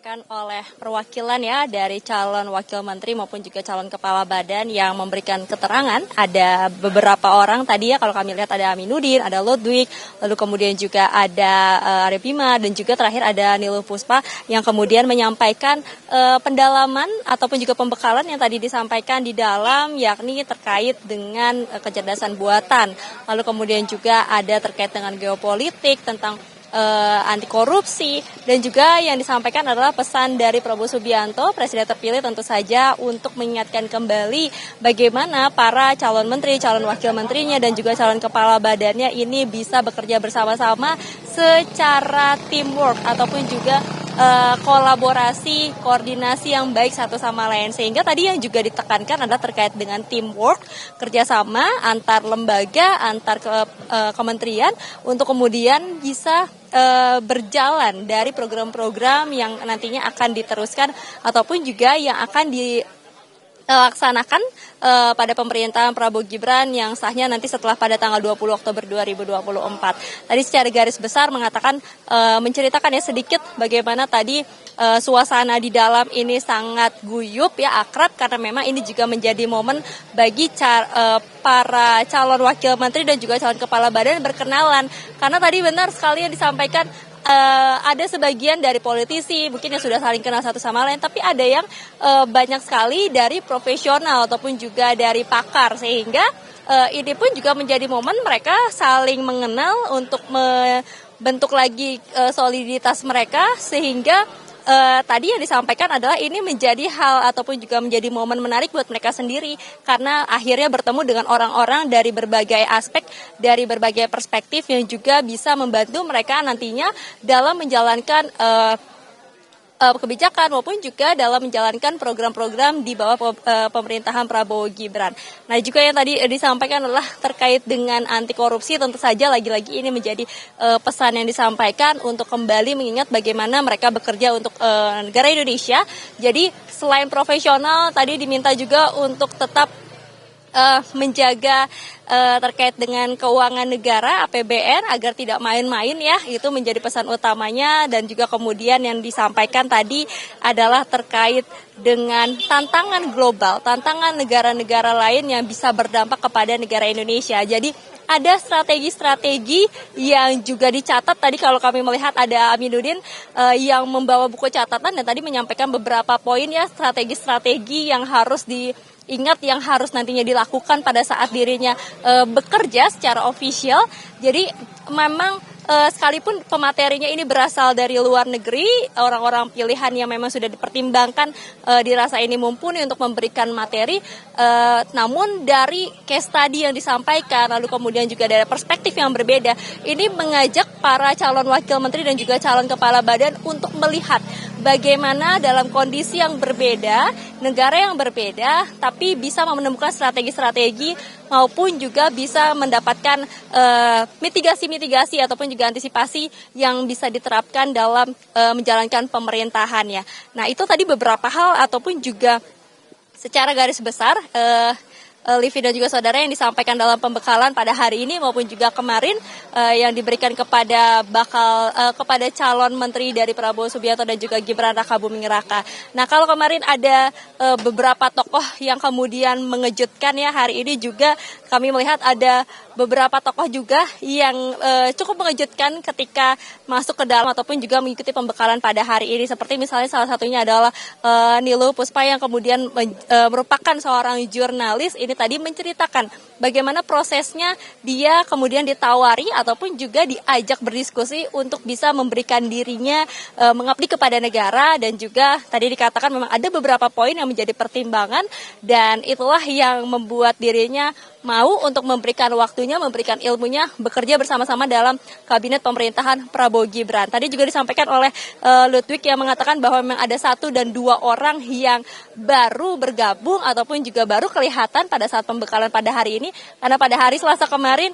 Kan oleh perwakilan ya dari calon wakil menteri maupun juga calon kepala badan yang memberikan keterangan. Ada beberapa orang tadi ya, kalau kami lihat ada Aminuddin, ada Ludwig, lalu kemudian juga ada Arya Bima, dan juga terakhir ada Niluh Puspa yang kemudian menyampaikan pendalaman ataupun juga pembekalan yang tadi disampaikan di dalam, yakni terkait dengan kecerdasan buatan. Lalu kemudian juga ada terkait dengan geopolitik, tentang anti korupsi, dan juga yang disampaikan adalah pesan dari Prabowo Subianto, Presiden terpilih tentu saja, untuk mengingatkan kembali bagaimana para calon menteri, calon wakil menterinya, dan juga calon kepala badannya ini bisa bekerja bersama-sama secara teamwork ataupun juga kolaborasi, koordinasi yang baik satu sama lain. Sehingga tadi yang juga ditekankan adalah terkait dengan teamwork, kerjasama antar lembaga, antar kementerian untuk kemudian bisa berjalan dari program-program yang nantinya akan diteruskan ataupun juga yang akan dilaksanakan pada pemerintahan Prabowo Gibran yang sahnya nanti setelah pada tanggal 20 Oktober 2024. Tadi secara garis besar mengatakan, menceritakan ya sedikit bagaimana tadi suasana di dalam ini sangat guyup ya, akrab, karena memang ini juga menjadi momen bagi para calon wakil menteri dan juga calon kepala badan berkenalan. Karena tadi benar sekali yang disampaikan, ada sebagian dari politisi mungkin yang sudah saling kenal satu sama lain, tapi ada yang banyak sekali dari profesional ataupun juga dari pakar, sehingga ini pun juga menjadi momen mereka saling mengenal untuk membentuk lagi soliditas mereka, sehingga tadi yang disampaikan adalah ini menjadi hal ataupun juga menjadi momen menarik buat mereka sendiri, karena akhirnya bertemu dengan orang-orang dari berbagai aspek, dari berbagai perspektif yang juga bisa membantu mereka nantinya dalam menjalankan kebijakan maupun juga dalam menjalankan program-program di bawah pemerintahan Prabowo Gibran. Nah, juga yang tadi disampaikan adalah terkait dengan anti korupsi. Tentu saja lagi-lagi ini menjadi pesan yang disampaikan untuk kembali mengingat bagaimana mereka bekerja untuk negara Indonesia. Jadi selain profesional, tadi diminta juga untuk tetap menjaga terkait dengan keuangan negara APBN agar tidak main-main ya, itu menjadi pesan utamanya. Dan juga kemudian yang disampaikan tadi adalah terkait dengan tantangan global, tantangan negara-negara lain yang bisa berdampak kepada negara Indonesia. Jadi ada strategi-strategi yang juga dicatat. Tadi kalau kami melihat ada Aminuddin yang membawa buku catatan dan tadi menyampaikan beberapa poin ya, strategi-strategi yang harus diingat, yang harus nantinya dilakukan pada saat dirinya bekerja secara official. Jadi memang sekalipun pematerinya ini berasal dari luar negeri, orang-orang pilihan yang memang sudah dipertimbangkan dirasa ini mumpuni untuk memberikan materi, namun dari case study yang disampaikan, lalu kemudian juga dari perspektif yang berbeda, ini mengajak para calon wakil menteri dan juga calon kepala badan untuk melihat bagaimana dalam kondisi yang berbeda, negara yang berbeda, tapi bisa menemukan strategi-strategi maupun juga bisa mendapatkan mitigasi-mitigasi ataupun juga antisipasi yang bisa diterapkan dalam menjalankan pemerintahannya. Nah, itu tadi beberapa hal ataupun juga secara garis besar Livi dan juga saudara yang disampaikan dalam pembekalan pada hari ini maupun juga kemarin yang diberikan kepada kepada calon menteri dari Prabowo Subianto dan juga Gibran Rakabuming Raka. Nah, kalau kemarin ada beberapa tokoh yang kemudian mengejutkan ya, hari ini juga kami melihat ada beberapa tokoh juga yang cukup mengejutkan ketika masuk ke dalam ataupun juga mengikuti pembekalan pada hari ini. Seperti misalnya salah satunya adalah Niluh Puspa yang kemudian merupakan seorang jurnalis. Ini tadi menceritakan bagaimana prosesnya dia kemudian ditawari ataupun juga diajak berdiskusi untuk bisa memberikan dirinya mengabdi kepada negara, dan juga tadi dikatakan memang ada beberapa poin yang menjadi pertimbangan, dan itulah yang membuat dirinya mau untuk memberikan waktunya, memberikan ilmunya, bekerja bersama-sama dalam kabinet pemerintahan Prabowo Gibran. Tadi juga disampaikan oleh Ludwig yang mengatakan bahwa memang ada 1 dan 2 orang yang baru bergabung ataupun juga baru kelihatan pada saat pembekalan pada hari ini, karena pada hari Selasa kemarin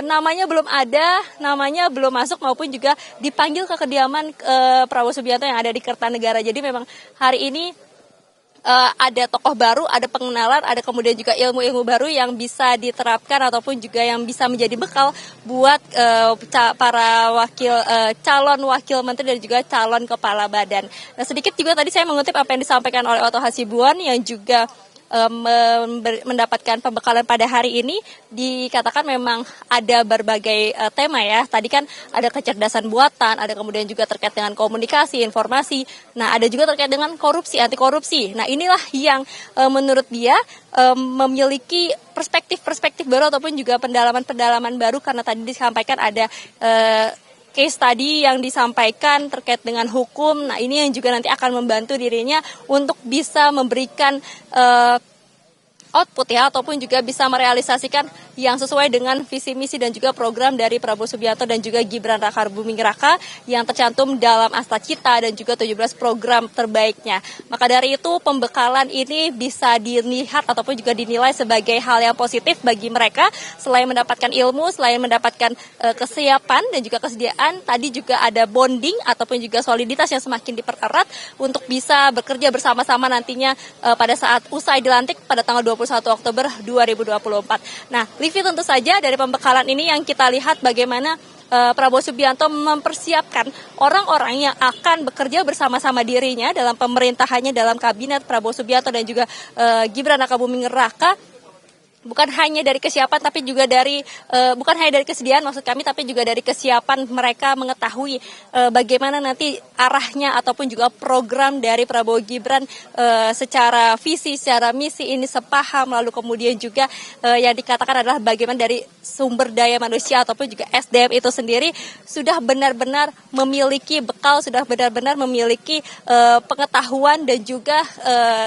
namanya belum ada, namanya belum masuk maupun juga dipanggil ke kediaman Prabowo Subianto yang ada di Kertanegara. Jadi memang hari ini ada tokoh baru, ada pengenalan, ada kemudian juga ilmu-ilmu baru yang bisa diterapkan ataupun juga yang bisa menjadi bekal buat para calon wakil menteri dan juga calon kepala badan. Nah, sedikit juga tadi saya mengutip apa yang disampaikan oleh Oto Hasibuan yang juga mendapatkan pembekalan pada hari ini. Dikatakan memang ada berbagai tema ya. Tadi kan ada kecerdasan buatan, ada kemudian juga terkait dengan komunikasi, informasi. Nah, ada juga terkait dengan korupsi, anti korupsi. Nah, inilah yang menurut dia memiliki perspektif-perspektif baru ataupun juga pendalaman-pendalaman baru, karena tadi disampaikan ada case tadi yang disampaikan terkait dengan hukum. Nah, ini yang juga nanti akan membantu dirinya untuk bisa memberikan output ya, ataupun juga bisa merealisasikan yang sesuai dengan visi misi dan juga program dari Prabowo Subianto dan juga Gibran Rakabuming Raka yang tercantum dalam Asta Cita dan juga 17 program terbaiknya. Maka dari itu pembekalan ini bisa dilihat ataupun juga dinilai sebagai hal yang positif bagi mereka. Selain mendapatkan ilmu, selain mendapatkan kesiapan dan juga kesediaan, tadi juga ada bonding ataupun juga soliditas yang semakin dipererat untuk bisa bekerja bersama-sama nantinya pada saat usai dilantik pada tanggal 21 Oktober 2024. Nah, Livi, tentu saja dari pembekalan ini yang kita lihat bagaimana Prabowo Subianto mempersiapkan orang-orang yang akan bekerja bersama-sama dirinya dalam pemerintahannya, dalam kabinet Prabowo Subianto dan juga Gibran Rakabuming Raka. Bukan hanya dari kesiapan tapi juga dari bukan hanya dari kesediaan maksud kami, tapi juga dari kesiapan mereka mengetahui bagaimana nanti arahnya ataupun juga program dari Prabowo Gibran secara visi, secara misi ini sepaham. Lalu kemudian juga yang dikatakan adalah bagaimana dari sumber daya manusia ataupun juga SDM itu sendiri sudah benar-benar memiliki bekal, sudah benar-benar memiliki pengetahuan dan juga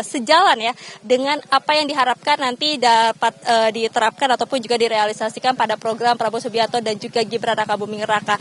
sejalan ya dengan apa yang diharapkan nanti dapat diterapkan ataupun juga direalisasikan pada program Prabowo Subianto dan juga Gibran Rakabuming Raka.